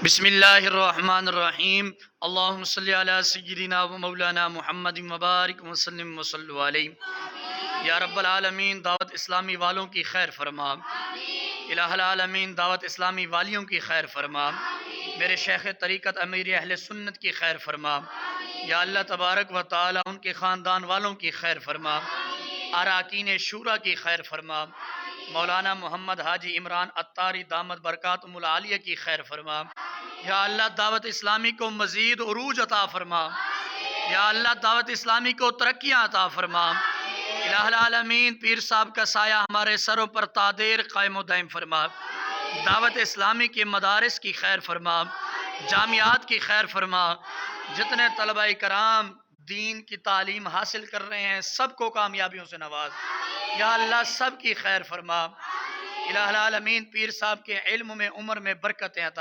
बिस्मिल्लाहिर्रहमानिर्रहीम। अल्लाहुम्मा सल्ली अला सय्यिदिना व मौलाना मुहम्मदिन व बारिक व सल्लिम व सल्लु अलैहि। या रब्बल आलमीन, दावत इस्लामी वालों की खैर फरमा। इलाहुल आलमीन, दावत इस्लामी वालियों की खैर फरमा। मेरे शेख तरीक़त अमीर अहले सुन्नत की खैर फरमा। या अल्लाह तबारक व तआला उनके ख़ानदान वालों की खैर फरमा। अरकान शूरा की खैर फरमा। मौलाना मोहम्मद हाजी इमरान अत्तारी दामद बरकातुहुल आलिया की खैर फरमा। या अल्लाह, दावत इस्लामी को मज़ीद उरूज अता फरमा। या अल्लाह, दावत इस्लामी को तरक्कियाँ अता फरमा। इलाहुल आलमीन, पीर साहब का साया हमारे सरों पर तादेर कायम व दायम फरमा। दावत इस्लामी के मदारिस की खैर फरमा, जामियात की खैर फरमा। जितने तलबा कराम दीन की तालीम हासिल कर रहे हैं, सबको कामयाबियों से नवाज। या अल्लाह, सब की खैर फरमा। इलाहुल आलमीन, पीर साहब के इल्म में, उम्र में बरकतें अता